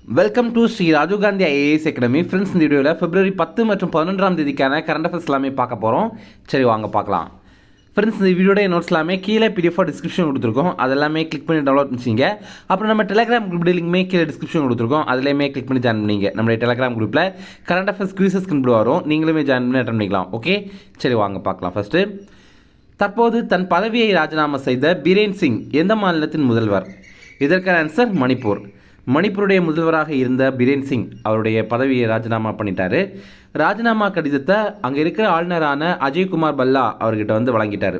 Welcome to Shri Rajiv Gandhi IAS academy. Friends, இந்த வீடியோவில் பிப்ரவரி 10 மற்றும் 11ஆம் தேதிக்கான கரண்ட் அஃபேர்ஸ் எல்லாமே பார்க்க போகிறோம். சரி, வாங்க பார்க்கலாம். ஃப்ரெண்ட்ஸ், இந்த வீடியோட நோட்ஸ் எல்லாமே கீழே பிடிஎஃப் டிஸ்கிரிப்ஷன் கொடுத்துருக்கோம். அதெல்லாமே கிளிக் பண்ணி டவுன்லோட் பண்ணிச்சிங்க. அப்புறம் நம்ம டெலிகிராம் குரூப் லிங்க்மே கீழே டிஸ்கிரிப்ஷன் கொடுத்துருக்கோம். அதிலேயுமே கிளிக் பண்ணி ஜாயின் பண்ணிங்க. நம்மளுடைய டெலிகிராம் குரூப்பில் கரண்ட் அஃபேர்ஸ் குவிசஸ் கொண்டு வரும். நீங்களுமே ஜாயின் பண்ணி அட்டன் பண்ணிக்கலாம். ஓகே, சரி வாங்க பார்க்கலாம். ஃபஸ்ட்டு, தற்போது தன் பதவியை ராஜினாமா செய்த பீரேன் சிங் எந்த மாநிலத்தின் முதல்வர்? இதற்கான ஆன்சர் மணிப்பூர். மணிப்பூருடைய முதல்வராக இருந்த பீரேன் சிங் அவருடைய பதவியை ராஜினாமா பண்ணிட்டாரு. ராஜினாமா கடிதத்தை அங்கே இருக்கிற ஆளுநரான அஜய்குமார் பல்லா அவர்கிட்ட வந்து வழங்கிட்டார்.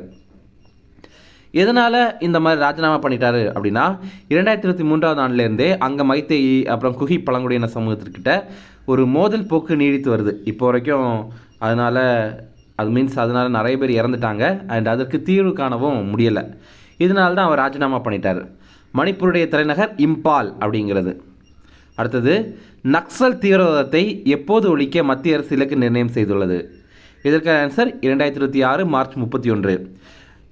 எதனால் இந்த மாதிரி ராஜினாமா பண்ணிட்டாரு அப்படின்னா, 2023ஆம் ஆண்டுலேருந்தே அங்கே மைத்தேயி அப்புறம் குகி பழங்குடியின சமூகத்திற்கிட்ட ஒரு மோதல் போக்கு நீடித்து வருது இப்போ வரைக்கும். அதனால் நிறைய பேர் இறந்துட்டாங்க. அண்ட் அதற்கு தீர்வு காணவும் முடியலை. இதனால தான் அவர் ராஜினாமா பண்ணிட்டார். மணிப்பூருடைய தலைநகர் இம்பால் அப்படிங்கிறது. அடுத்தது, நக்சல் தீவிரவாதத்தை எப்போது ஒழிக்க மத்திய அரசு இலக்கு நிர்ணயம் செய்துள்ளது? இதற்கான ஆன்சர் 2026 மார்ச் 31.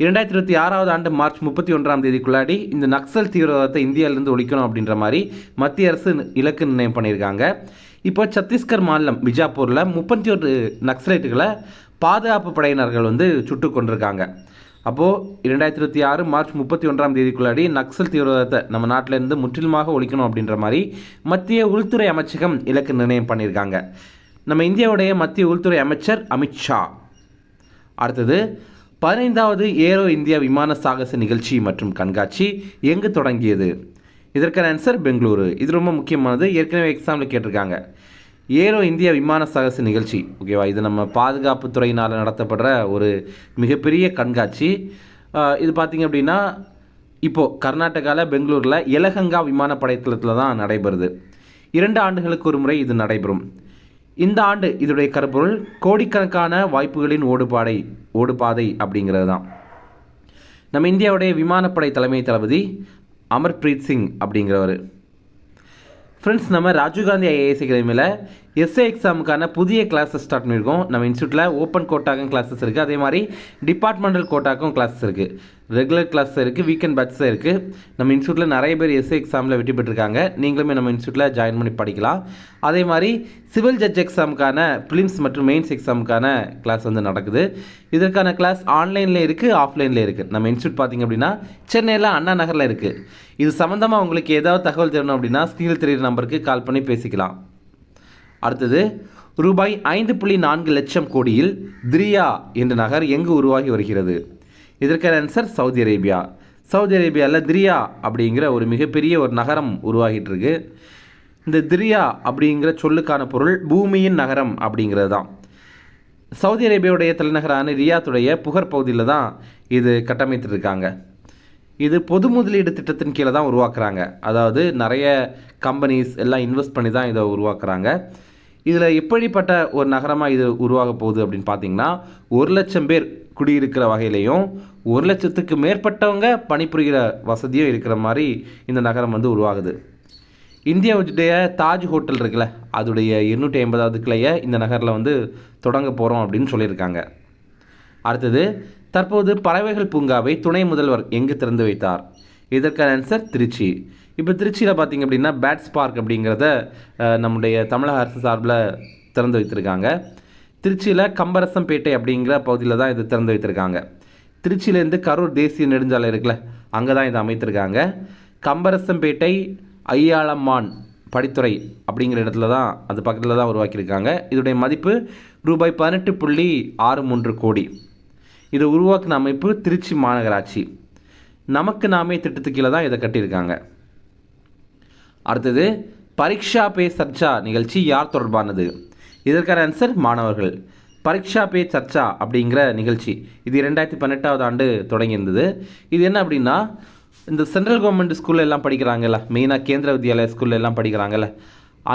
2026ஆவது ஆண்டு மார்ச் 31ஆம் தேதிக்குள்ளாடி இந்த நக்சல் தீவிரவாதத்தை இந்தியாவிலிருந்து ஒழிக்கணும் அப்படின்ற மாதிரி மத்திய அரசு இலக்கு நிர்ணயம் பண்ணியிருக்காங்க. இப்போ சத்தீஸ்கர் மாநிலம் பிஜாப்பூரில் 31 நக்சலைட்டுகளை பாதுகாப்பு படையினர்கள் வந்து சுட்டு கொண்டிருக்காங்க. அப்போது 2026 மார்ச் 31ஆம் தேதிக்குள்ளாடி நக்சல் தீவிரவாதத்தை நம்ம நாட்டிலேருந்து முற்றிலுமாக ஒழிக்கணும் அப்படின்ற மாதிரி மத்திய உள்துறை அமைச்சகம் இலக்கு நிர்ணயம் பண்ணியிருக்காங்க. நம்ம இந்தியாவுடைய மத்திய உள்துறை அமைச்சர் அமித்ஷா. அடுத்தது, 15வது ஏரோ இந்தியா விமான சாகச நிகழ்ச்சி மற்றும் கண்காட்சி எங்கு தொடங்கியது? இதற்கான ஆன்சர் பெங்களூரு. இது ரொம்ப முக்கியமானது, ஏற்கனவே எக்ஸாமில் கேட்டிருக்காங்க. ஏரோ இந்தியா விமான சாகச நிகழ்ச்சி, ஓகேவா? இது நம்ம பாதுகாப்பு துறையினால் நடத்தப்படுற ஒரு மிகப்பெரிய கண்காட்சி. இது பார்த்திங்க அப்படின்னா இப்போது கர்நாடகாவில் பெங்களூரில் எலகங்கா விமானப்படை தளத்தில் தான் நடைபெறுது. 2 ஆண்டுகளுக்கு ஒரு முறை இது நடைபெறும். இந்த ஆண்டு இதோடைய கருப்பொருள் கோடிக்கணக்கான வாய்ப்புகளின் ஓடுபாதை அப்படிங்கிறது தான். நம்ம இந்தியாவுடைய விமானப்படை தலைமை தளபதி அமர்பிரீத் சிங் அப்படிங்கிறவர். ஃப்ரெண்ட்ஸ், நம்ம ராஜீவ்காந்தி ஐஏஎஸ் அகாடமியில் எஸ்ஏ எக்ஸாமுக்கான புதிய கிளாஸஸ் ஸ்டார்ட் பண்ணியிருக்கோம். நம்ம இன்ஸ்டியூட்டில் ஓப்பன் கோட்டாக்கும் கிளாஸஸ் இருக்குது. அதே மாதிரி டிபார்ட்மெண்டல் கோட்டாக்கும் கிளாஸஸ் இருக்குது. ரெகுலர் கிளாஸஸ் இருக்குது, வீக்கெண்ட் பேட்சஸ் இருக்குது. நம்ம இன்ஸ்டியூட்டில் நிறைய பேர் எஸ்ஏ எக்ஸாமில் வெற்றி பெற்றிருக்காங்க. நீங்களுமே நம்ம இன்ஸ்டியூட்டில் ஜாயின் பண்ணி படிக்கலாம். அதே மாதிரி சிவில் ஜட்ஜ் எக்ஸாமுக்கான ப்ரிலிம்ஸ் மற்றும் மெயின்ஸ் எக்ஸாமுக்கான கிளாஸ் வந்து நடக்குது. இதற்கான கிளாஸ் ஆன்லைனில் இருக்குது, ஆஃப்லைனில் இருக்குது. நம்ம இன்ஸ்டியூட் பார்த்திங்க அப்படின்னா சென்னையில் அண்ணா நகரில் இருக்குது. இது சம்மந்தமாக உங்களுக்கு ஏதாவது தகவல் தெரியணும் அப்படின்னா ஸ்க்ரீனில் தெரிகிற நம்பருக்கு கால் பண்ணி பேசிக்கலாம். அடுத்தது, ரூபாய் 5.4 லட்சம் கோடியில் திரியா என்ற நகர் எங்கு உருவாகி வருகிறது? இதற்கான ஆன்சர் சவுதி அரேபியா. சவுதி அரேபியாவில் திரியா அப்படிங்கிற ஒரு மிகப்பெரிய ஒரு நகரம் உருவாகிட்டு இருக்கு. இந்த திரியா அப்படிங்கிற சொல்லுக்கான பொருள் பூமியின் நகரம் அப்படிங்கிறது தான். சவுதி அரேபியாவுடைய தலைநகரான ரியாத்துடைய புகர் பகுதியில் தான் இது கட்டமைத்துருக்காங்க. இது பொது முதலீடு திட்டத்தின் கீழே தான் உருவாக்குறாங்க. அதாவது நிறைய கம்பெனிஸ் எல்லாம் இன்வெஸ்ட் பண்ணி தான் இதை உருவாக்குறாங்க. இதில் எப்படிப்பட்ட ஒரு நகரமாக இது உருவாக போகுது அப்படின்னு பார்த்தீங்கன்னா, 1 லட்சம் பேர் குடியிருக்கிற வகையிலையும் 1 லட்சத்துக்கு மேற்பட்டவங்க பணிபுரிகிற வசதியும் இருக்கிற மாதிரி இந்த நகரம் வந்து உருவாகுது. இந்தியாவுடைய தாஜ் ஹோட்டல் இருக்குல்ல, அதோடைய 250வது கிளையை இந்த நகரில் வந்து தொடங்க போகிறோம் அப்படின்னு சொல்லியிருக்காங்க. அடுத்தது, தற்போது பறவைகள் பூங்காவை துணை முதல்வர் எங்கு திறந்து வைத்தார்? இதற்கான ஆன்சர் திருச்சி. இப்போ திருச்சியில் பார்த்திங்க அப்படின்னா பேட்ஸ் பார்க் அப்படிங்கிறத நம்முடைய தமிழக அரசு சார்பில் திறந்து வைத்திருக்காங்க. திருச்சியில் கம்பரசம்பேட்டை அப்படிங்கிற பகுதியில் தான் இது திறந்து வைத்திருக்காங்க. திருச்சியிலேருந்து கரூர் தேசிய நெடுஞ்சாலை இருக்குல்ல, அங்கே தான் இதை அமைத்திருக்காங்க. கம்பரசம்பேட்டை ஐயாளம்மான் படித்துறை அப்படிங்கிற இடத்துல தான், அது பக்கத்தில் தான் உருவாக்கியிருக்காங்க. இதோடைய மதிப்பு ரூபாய் 18.63 கோடி. இதை உருவாக்கின அமைப்பு திருச்சி மாநகராட்சி. நமக்கு நாமே திட்டத்துக்கு கீழே தான் இதை கட்டியிருக்காங்க. அடுத்தது, பரீட்சா பே சர்ச்சா நிகழ்ச்சி யார் தொடர்பானது? இதற்கான ஆன்சர் மாணவர்கள். பரீட்சா பே சர்ச்சா அப்படிங்கிற நிகழ்ச்சி இது 2018ஆவது ஆண்டு தொடங்கியிருந்தது. இது என்ன அப்படின்னா, இந்த சென்ட்ரல் கவர்மெண்ட் ஸ்கூலில் எல்லாம் படிக்கிறாங்கல்ல, மெயினாக கேந்திர வித்யாலயா ஸ்கூலில் எல்லாம் படிக்கிறாங்கல்ல,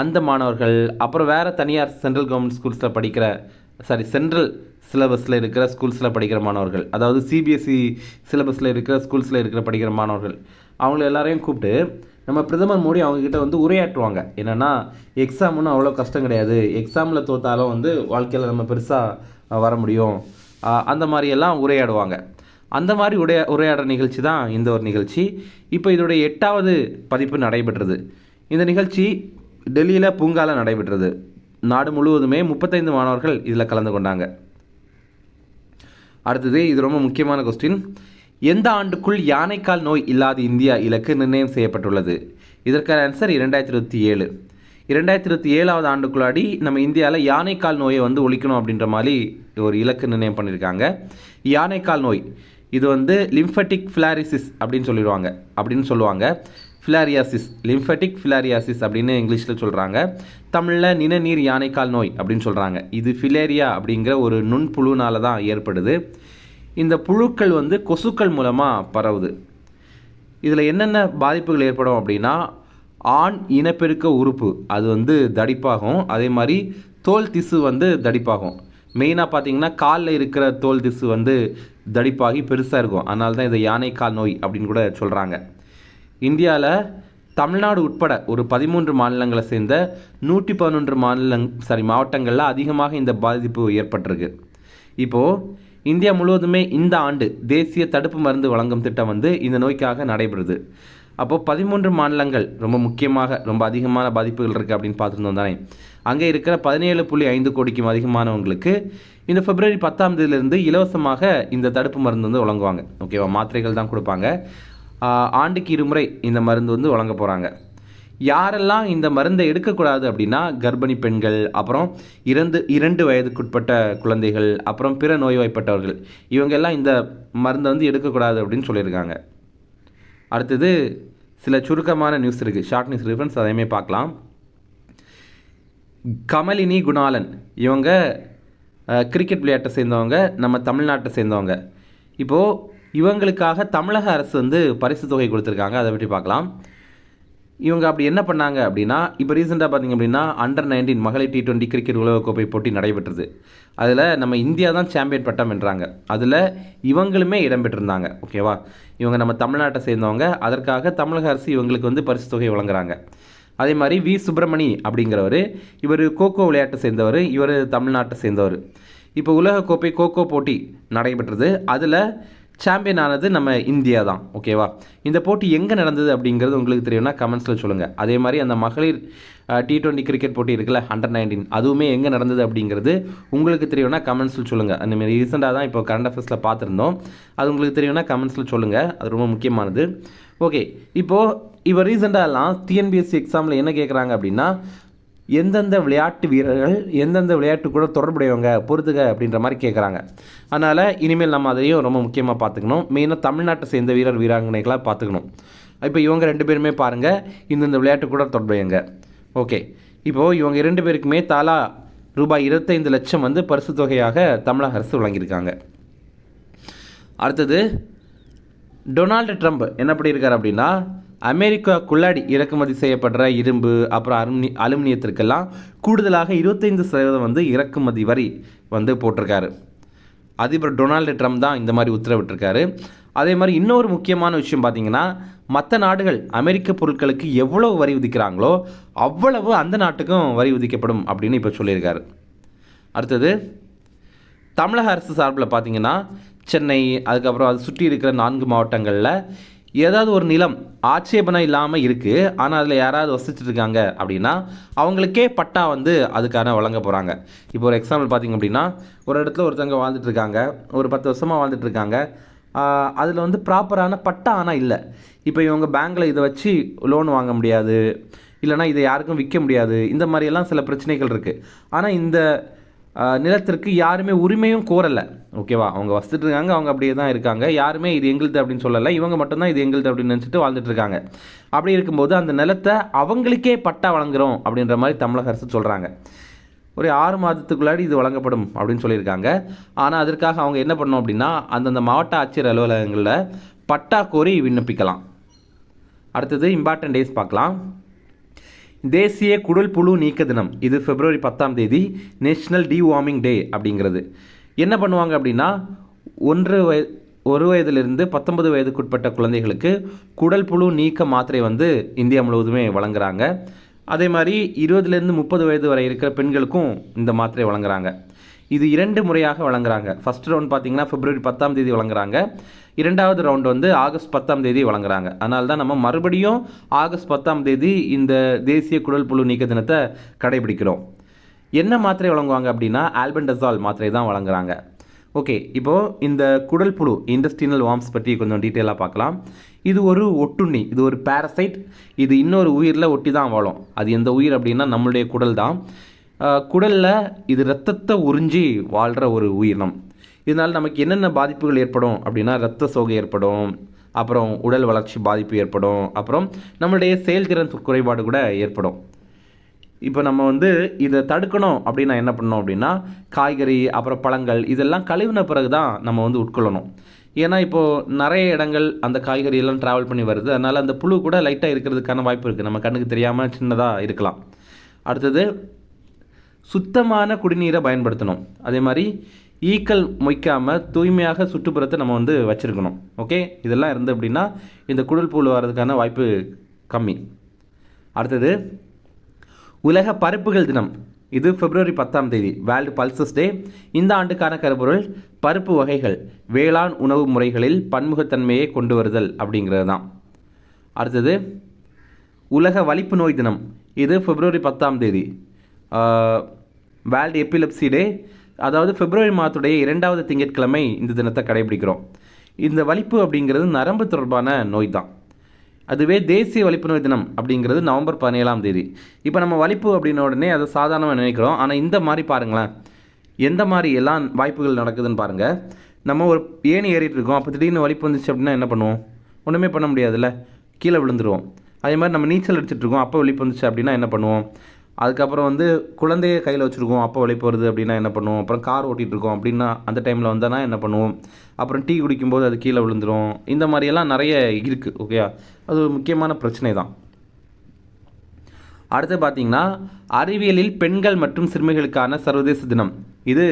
அந்த மாணவர்கள், அப்புறம் வேறு தனியார் சென்ட்ரல் கவர்மெண்ட் ஸ்கூல்ஸில் சென்ட்ரல் சிலபஸில் இருக்கிற ஸ்கூல்ஸில் படிக்கிற மாணவர்கள், அதாவது சிபிஎஸ்சி சிலபஸில் இருக்கிற ஸ்கூல்ஸில் படிக்கிற மாணவர்கள், அவங்கள எல்லாரையும் கூப்பிட்டு நம்ம பிரதமர் மோடி அவங்கக்கிட்ட வந்து உரையாற்றுவாங்க. என்னென்னா, எக்ஸாம்னு அவ்வளோ கஷ்டம் கிடையாது, எக்ஸாமில் தோற்றாலும் வந்து வாழ்க்கையில் நம்ம பெருசாக வர முடியும், அந்த மாதிரியெல்லாம் உரையாடுவாங்க. அந்த மாதிரி உரையாடுற நிகழ்ச்சி தான் இந்த ஒரு நிகழ்ச்சி. இப்போ இதோடைய 8வது பதிப்பு நடைபெற்றது. இந்த நிகழ்ச்சி டெல்லியில் பூங்கால நடைபெற்றது. நாடு முழுவதுமே 35 மாணவர்கள் இதில் கலந்து கொண்டாங்க. அடுத்தது, இது ரொம்ப முக்கியமான கொஸ்டின். எந்த ஆண்டுக்குள் யானைக்கால் நோய் இல்லாத இந்தியா இலக்கு நிர்ணயம் செய்யப்பட்டுள்ளது? இதற்கான ஆன்சர் 2027. 2027 ஆண்டுக்குள்ளாடி நம்ம இந்தியாவில் யானைக்கால் நோயை வந்து ஒழிக்கணும் அப்படின்ற மாதிரி ஒரு இலக்கு நிர்ணயம் பண்ணியிருக்காங்க. யானைக்கால் நோய் இது வந்து லிம்ஃபட்டிக் ஃபிலாரிசிஸ் அப்படின்னு சொல்லுவாங்க. ஃபிலாரியாசிஸ், லிம்ஃபட்டிக் ஃபிலாரியாசிஸ் அப்படின்னு இங்கிலீஷில் சொல்கிறாங்க. தமிழில் நிணநீர் யானைக்கால் நோய் அப்படின்னு சொல்கிறாங்க. இது ஃபிலேரியா அப்படிங்கிற ஒரு நுண்புழுனால தான் ஏற்படுது. இந்த புழுக்கள் வந்து கொசுக்கள் மூலமாக பரவுது. இதில் என்னென்ன பாதிப்புகள் ஏற்படும் அப்படின்னா, ஆண் இனப்பெருக்க உறுப்பு அது வந்து தடிப்பாகும். அதே மாதிரி தோல் திசு வந்து தடிப்பாகும். மெயினாக பார்த்தீங்கன்னா காலில் இருக்கிற தோல் திசு வந்து தடிப்பாகி பெருசாக இருக்கும். அதனால தான் இதை யானைக்கால் நோய் அப்படின்னு கூட சொல்கிறாங்க. இந்தியாவில் தமிழ்நாடு உட்பட ஒரு 13 மாநிலங்களை சேர்ந்த 111 மாவட்டங்களில் அதிகமாக இந்த பாதிப்பு ஏற்பட்டிருக்கு. இப்போது இந்தியா முழுவதுமே இந்த ஆண்டு தேசிய தடுப்பு மருந்து வழங்கும் திட்டம் வந்து இந்த நோய்க்காக நடைபெறுது. அப்போது 13 மாநிலங்கள் ரொம்ப முக்கியமாக ரொம்ப அதிகமான பாதிப்புகள் இருக்குது அப்படின்னு பார்த்துருந்தோம் தானே. அங்கே இருக்கிற 17.5 கோடிக்கும் அதிகமானவங்களுக்கு இந்த February 10 இலவசமாக இந்த தடுப்பு மருந்து வந்து வழங்குவாங்க. ஓகேவா, மாத்திரைகள் தான் கொடுப்பாங்க. ஆண்டுக்கு 2 முறை இந்த மருந்து வந்து வழங்க போகிறாங்க. யாரெல்லாம் இந்த மருந்தை எடுக்கக்கூடாது அப்படின்னா, கர்ப்பிணி பெண்கள், அப்புறம் 2 வயதுக்குட்பட்ட குழந்தைகள், அப்புறம் பிற நோய்வாய்ப்பட்டவர்கள், இவங்கெல்லாம் இந்த மருந்தை வந்து எடுக்கக்கூடாது அப்படின்னு சொல்லியிருக்காங்க. அடுத்தது சில சுருக்கமான நியூஸ் இருக்குது, ஷார்ட் நியூஸ் ரெஃபரன்ஸ், அதையுமே பார்க்கலாம். கமலினி குணாலன் இவங்க கிரிக்கெட் விளையாட்டை சேர்ந்தவங்க, நம்ம தமிழ்நாட்டை சேர்ந்தவங்க. இப்போது இவங்களுக்காக தமிழக அரசு வந்து பரிசு தொகை கொடுத்துருக்காங்க. அதை பற்றி பார்க்கலாம். இவங்க அப்படி என்ன பண்ணாங்க அப்படின்னா, இப்போ ரீசெண்டாக பார்த்திங்க அப்படின்னா Under-19 மகளிர் T20 கிரிக்கெட் உலகக்கோப்பை போட்டி நடைபெற்றது. அதில் நம்ம இந்தியா தான் சாம்பியன் பட்டம் வென்றாங்க. அதில் இவங்களுமே இடம்பெற்றிருந்தாங்க. ஓகேவா, இவங்க நம்ம தமிழ்நாட்டை சேர்ந்தவங்க. அதற்காக தமிழக அரசு இவங்களுக்கு வந்து பரிசு தொகை வழங்குறாங்க. அதே மாதிரி வி சுப்பிரமணி அப்படிங்கிறவர், இவர் கோகோ விளையாட்டை சேர்ந்தவர். இவர் தமிழ்நாட்டை சேர்ந்தவர். இப்போ உலகக்கோப்பை கோகோ போட்டி நடைபெற்றது. அதில் சாம்பியன் ஆனது நம்ம இந்தியா தான். ஓகேவா, இந்த போட்டி எங்கே நடந்தது அப்படிங்கிறது உங்களுக்கு தெரியும்னா கமெண்ட்ஸில் சொல்லுங்கள். அதே மாதிரி அந்த மகளிர் T20 கிரிக்கெட் போட்டி இருக்குல்ல, Under-19, அதுவுமே எங்கே நடந்தது அப்படிங்கிறது உங்களுக்கு தெரியும்னா கமெண்ட்ஸில் சொல்லுங்கள். அந்தமாரி ரீசெண்டாக தான் இப்போ கரண்ட் அஃபேர்ஸில் பார்த்துருந்தோம். அது உங்களுக்கு தெரியும்னா கமெண்ட்ஸில் சொல்லுங்கள். அது ரொம்ப முக்கியமானது. ஓகே, இப்போது இப்போ ரீசெண்டாகலாம் டிஎன்பிஎஸ்சி எக்ஸாமில் என்ன கேட்குறாங்க அப்படின்னா, எந்தெந்த விளையாட்டு வீரர்கள் எந்தெந்த விளையாட்டு கூட தொடர்புடையவங்க பொறுத்துக அப்படின்ற மாதிரி கேட்குறாங்க. அதனால் இனிமேல் நம்ம அதையும் ரொம்ப முக்கியமாக பார்த்துக்கணும். மெயினாக தமிழ்நாட்டை சேர்ந்த வீரர் வீராங்கனைகளாக பார்த்துக்கணும். இப்போ இவங்க 2 பேருமே பாருங்கள், இந்தந்த விளையாட்டு கூட தொடர்புடையவங்க. ஓகே, இப்போது இவங்க 2 பேருக்குமே தலா ரூபாய் 25 லட்சம் வந்து பரிசு தொகையாக தமிழக அரசு வழங்கியிருக்காங்க. அடுத்தது, டொனால்டு ட்ரம்ப் என்ன பண்ணியிருக்காரு அப்படின்னா, அமெரிக்காக்குள்ளாடி இறக்குமதி செய்யப்படுற இரும்பு அப்புறம் அலுமினியத்திற்கெல்லாம் கூடுதலாக 25% வந்து இறக்குமதி வரி வந்து போட்டிருக்காரு. அதிபர் டொனால்டு ட்ரம்ப் தான் இந்த மாதிரி உத்தரவிட்டிருக்காரு. அதே மாதிரி இன்னொரு முக்கியமான விஷயம் பார்த்தீங்கன்னா, மற்ற நாடுகள் அமெரிக்க பொருட்களுக்கு எவ்வளவு வரி விதிக்கிறாங்களோ அவ்வளவு அந்த நாட்டுக்கும் வரி விதிக்கப்படும் அப்படின்னு இப்போ சொல்லியிருக்காரு. அடுத்தது, தமிழக அரசு சார்பில் பார்த்தீங்கன்னா சென்னை, அதுக்கப்புறம் அது சுற்றி இருக்கிற 4 மாவட்டங்களில் ஏதாவது ஒரு நிலம் ஆட்சேபனை இல்லாமல் இருக்குது, ஆனால் அதில் யாராவது வசிச்சுட்டு இருக்காங்க அப்படின்னா அவங்களுக்கே பட்டா வந்து அதுக்கான வழங்க போகிறாங்க. இப்போ ஒரு எக்ஸாம்பிள் பார்த்திங்க அப்படின்னா, ஒரு இடத்துல ஒருத்தவங்க வாழ்ந்துட்டுருக்காங்க, ஒரு 10 வருஷமாக வாழ்ந்துட்டுருக்காங்க. அதில் வந்து ப்ராப்பரான பட்டா ஆனால் இல்லை. இப்போ இவங்க பேங்க்கில் இதை வச்சு லோன் வாங்க முடியாது, இல்லைனா இதை யாருக்கும் விற்க முடியாது. இந்த மாதிரியெல்லாம் சில பிரச்சனைகள் இருக்குது. ஆனால் இந்த நிலத்திற்கு யாருமே உரிமையும் கோரலை. ஓகேவா, அவங்க வசிச்சுட்டு இருக்காங்க, அவங்க அப்படியே தான் இருக்காங்க. யாருமே இது எங்களுது அப்படின்னு சொல்லலை. இவங்க மட்டும்தான் இது எங்களுது அப்படின்னு நினச்சிட்டு வாழ்ந்துட்டு இருக்காங்க. அப்படி இருக்கும்போது அந்த நிலத்தை அவங்களுக்கே பட்டா வழங்குகிறோம் அப்படின்ற மாதிரி தமிழக அரசு சொல்கிறாங்க. ஒரு 6 மாதத்துக்குள்ளாடி இது வழங்கப்படும் அப்படின்னு சொல்லியிருக்காங்க. ஆனால் அதற்காக அவங்க என்ன பண்ணணும் அப்படின்னா, அந்தந்த மாவட்ட ஆட்சியர் அலுவலகங்களில் பட்டா கோரி விண்ணப்பிக்கலாம். அடுத்தது இம்பார்ட்டன்ட் டேஸ் பார்க்கலாம். தேசிய குடல் புழு நீக்க தினம், இது February 10 நேஷ்னல் டிவார்மிங் டே அப்படிங்கிறது. என்ன பண்ணுவாங்க அப்படின்னா, 1 வயதிலிருந்து 19 வயதுக்குட்பட்ட குழந்தைகளுக்கு குடல் புழு நீக்க மாத்திரை வந்து இந்தியா முழுவதுமே வழங்குறாங்க. அதே மாதிரி 20லேருந்து 30 வயது வரை இருக்கிற பெண்களுக்கும் இந்த மாத்திரை வழங்குறாங்க. இது 2 முறையாக வழங்குறாங்க. ஃபர்ஸ்ட் ரவுண்ட் பார்த்தீங்கன்னா February 10ஆம் தேதி வழங்குறாங்க. இரண்டாவது ரவுண்ட் வந்து August 10ஆம் தேதி வழங்குறாங்க. அதனால தான் நம்ம மறுபடியும் August 10ஆம் தேதி இந்த தேசிய குடல் புழு நீக்க தினத்தை கடைபிடிக்கிறோம். என்ன மாத்திரை வழங்குவாங்க அப்படின்னா ஆல்பெண்டசால் மாத்திரை தான் வழங்குறாங்க. ஓகே, இப்போது இந்த குடல் புழு இன்டெஸ்டினல் வார்ம்ஸ் பற்றி கொஞ்சம் டீட்டெயிலாக பார்க்கலாம். இது ஒரு ஒட்டுண்ணி, இது ஒரு பேரசைட். இது இன்னொரு உயிரில் ஒட்டி தான் வாழும். அது எந்த உயிர் அப்படின்னா நம்மளுடைய குடல் தான். குடலில் இது ரத்தத்தை உறிஞ்சி வாழ்கிற ஒரு உயிரினம். இதனால் நமக்கு என்னென்ன பாதிப்புகள் ஏற்படும் அப்படின்னா இரத்த சோகை ஏற்படும், அப்புறம் உடல் வளர்ச்சி பாதிப்பு ஏற்படும், அப்புறம் நம்மளுடைய செயல்திறன் குறைபாடு கூட ஏற்படும். இப்போ நம்ம வந்து இதை தடுக்கணும் அப்படின்னா என்ன பண்ணணும் அப்படின்னா காய்கறி அப்புறம் பழங்கள் இதெல்லாம் கழுவின பிறகு தான் நம்ம வந்து உட்கொள்ளணும். ஏன்னா இப்போது நிறைய இடங்கள் அந்த காய்கறியெல்லாம் ட்ராவல் பண்ணி வருது. அதனால் அந்த புழு கூட லைட்டாக இருக்கிறதுக்கான வாய்ப்பு இருக்குது. நம்ம கண்ணுக்கு தெரியாமல் சின்னதாக இருக்கலாம். அடுத்தது சுத்தமான குடிநீரை பயன்படுத்தணும். அதே மாதிரி ஈக்கள் மொய்க்காமல் தூய்மையாக சுற்றுப்புறத்தை நம்ம வந்து வச்சுருக்கணும். ஓகே, இதெல்லாம் இருந்து அப்படின்னா இந்த குடல் புழு வர்றதுக்கான வாய்ப்பு கம்மி. அடுத்தது உலக பருப்புகள் தினம். இது February 10ஆம் தேதி, வேர்ல்டு பல்சஸ் டே. இந்த ஆண்டுக்கான கருப்பொருள் பருப்பு வகைகள் வேளாண் உணவு முறைகளில் பன்முகத்தன்மையை கொண்டு வருதல் அப்படிங்கிறது தான். அடுத்தது உலக வலிப்பு நோய் தினம். இது February 10ஆம் தேதி, வேர்ல்டு எபிலெப்சி டே. அதாவது February மாதத்துடைய 2வது திங்கட்கிழமை இந்த தினத்தை கடைபிடிக்கிறோம். இந்த வலிப்பு அப்படிங்கிறது நரம்பு தொடர்பான நோய் தான். அதுவே தேசிய வலிப்பு நோய் தினம் அப்படிங்கிறது November 17ஆம் தேதி. இப்போ நம்ம வலிப்பு அப்படின்ன உடனே அதை சாதாரணமாக நினைக்கிறோம். ஆனால் இந்த மாதிரி பாருங்களேன், எந்த மாதிரி எல்லாம் வாய்ப்புகள் நடக்குதுன்னு பாருங்கள். நம்ம ஒரு ஏணி ஏறிட்டு இருக்கோம், அப்போ திடீர்னு வலிப்பு வந்துச்சு அப்படின்னா என்ன பண்ணுவோம்? ஒன்றுமே பண்ண முடியாதுல்ல, கீழே விழுந்துருவோம். அதே மாதிரி நம்ம நீச்சல் அடிச்சிட்ருக்கோம், அப்போ வலிப்பு வந்துச்சு அப்படின்னா என்ன பண்ணுவோம்? அதுக்கப்புறம் வந்து குழந்தைய கையில் வச்சுருக்கோம், அப்போ வலிப்பு வருது அப்படின்னா என்ன பண்ணுவோம்? அப்புறம் கார் ஓட்டிகிட்ருக்கோம் அப்படின்னா அந்த டைமில் வந்தோன்னா என்ன பண்ணுவோம்? அப்புறம் டீ குடிக்கும்போது அது கீழே விழுந்துடும். இந்த மாதிரியெல்லாம் நிறைய இருக்குது. ஓகேயா, அது ஒரு முக்கியமான பிரச்சனை தான். அடுத்து பார்த்திங்கன்னா அறிவியலில் பெண்கள் மற்றும் சிறுமிகளுக்கான சர்வதேச தினம். இது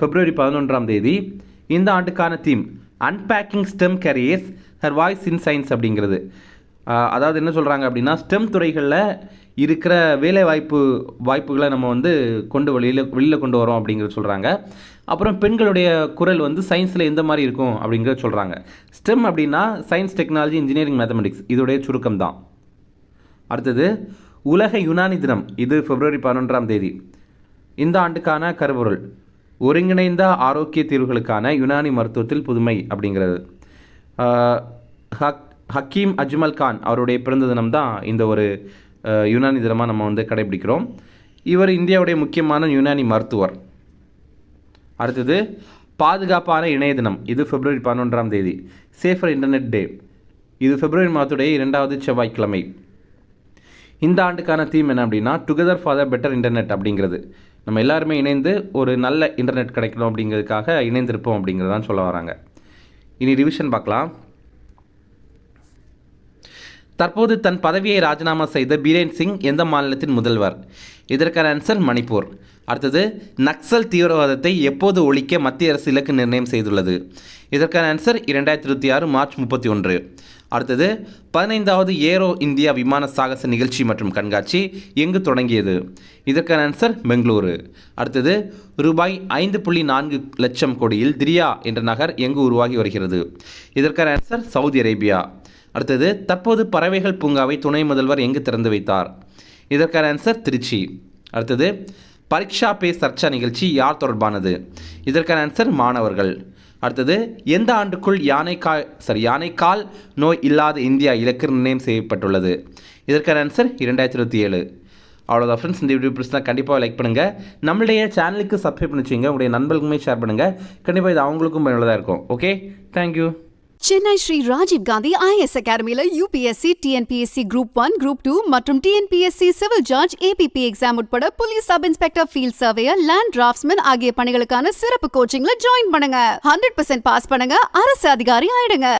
February 11ஆம் தேதி. இந்த ஆண்டுக்கான theme unpacking STEM careers her voice in science அப்படிங்கிறது. அதாவது என்ன சொல்கிறாங்க அப்படின்னா ஸ்டெம் துறைகளில் இருக்கிற வேலை வாய்ப்புகளை நம்ம வந்து வெளியில் கொண்டு வரோம் அப்படிங்கிறது சொல்கிறாங்க. அப்புறம் பெண்களுடைய குரல் வந்து சயின்ஸில் எந்த மாதிரி இருக்கும் அப்படிங்கிறத சொல்கிறாங்க. ஸ்டெம் அப்படின்னா சயின்ஸ், டெக்னாலஜி, இன்ஜினியரிங், மேத்தமெட்டிக்ஸ், இதோடைய சுருக்கம் தான். அடுத்தது உலக யுனானி தினம். இது February 11ஆம் தேதி. இந்த ஆண்டுக்கான கருப்பொருள் ஒருங்கிணைந்த ஆரோக்கிய தீர்வுகளுக்கான யுனானி மருத்துவத்தில் புதுமை அப்படிங்கிறது. ஹக்கீம் அஜ்மல் கான் அவருடைய பிறந்த தினம் தான் இந்த ஒரு யுனானி தினமாக நம்ம வந்து கடைபிடிக்கிறோம். இவர் இந்தியாவுடைய முக்கியமான யுனானி மருத்துவர். அடுத்தது பாதுகாப்பான இணைய தினம். இது February 11ஆம் தேதி. சேஃபர் இன்டர்நெட் டே. இது February மாதத்துடைய 2வது செவ்வாய்க்கிழமை. இந்த ஆண்டுக்கான தீம் என்ன அப்படின்னா together for the better internet அப்படிங்கிறது. நம்ம எல்லாருமே இணைந்து ஒரு நல்ல இன்டர்நெட் கிடைக்கணும் அப்படிங்கிறதுக்காக இணைந்திருப்போம் அப்படிங்கிறதான் சொல்ல வராங்க. இனி ரிவிஷன் பார்க்கலாம். தற்போது தன் பதவியை ராஜினாமா செய்த பீரேன் சிங் எந்த மாநிலத்தின் முதல்வர்? இதற்கான ஆன்சர் மணிப்பூர். அடுத்தது நக்சல் தீவிரவாதத்தை எப்போது ஒழிக்க மத்திய அரசு இலக்கு நிர்ணயம் செய்துள்ளது? இதற்கான ஆன்சர் 2026 மார்ச் 31. அடுத்தது 15வது ஏரோ இந்தியா விமான சாகச நிகழ்ச்சி மற்றும் கண்காட்சி எங்கு தொடங்கியது? இதற்கான ஆன்சர் பெங்களூரு. அடுத்தது ரூபாய் 5.4 லட்சம் கோடியில் திரியா என்ற நகர் எங்கு உருவாகி வருகிறது? இதற்கான ஆன்சர் சவுதி அரேபியா. அடுத்தது தற்போது பறவைகள் பூங்காவை துணை முதல்வர் எங்கு திறந்து வைத்தார்? இதற்கான ஆன்சர் திருச்சி. அடுத்தது பரீட்சா பே சர்ச்சா நிகழ்ச்சி யார் தொடர்பானது? இதற்கான ஆன்சர் மாணவர்கள். அடுத்தது எந்த ஆண்டுக்குள் யானைக்கால் நோய் இல்லாத இந்தியா இலக்கு நிர்ணயம் செய்யப்பட்டுள்ளது? இதற்கான ஆன்சர் 2027. அவ்வளோதான் ஃப்ரெண்ட்ஸ், இந்த வீடியோ பிடிச்சா கண்டிப்பாக லைக் பண்ணுங்கள். நம்மளுடைய சேனலுக்கு சப்ஸ்கிரைப் பண்ணி வச்சுங்க, உங்களுடைய நண்பர்களுக்குமே ஷேர் பண்ணுங்கள். கண்டிப்பாக இது அவங்களுக்கும் பயனுள்ளதாக இருக்கும். Okay, thank you. Chennai Shri Rajiv Gandhi IAS அகாடமியில் UPSC, TNPSC Group 1, Group 2 மற்றும் TNPSC civil judge, APP exam உட்பட police sub inspector, field surveyor, land draftsman ஆகிய பணிகளுக்கான சிறப்பு கோச்சிங்ல ஜாயின் பண்ணுங்க. 100% பாஸ் பண்ணுங்க, அரசு அதிகாரி ஆயிடுங்க.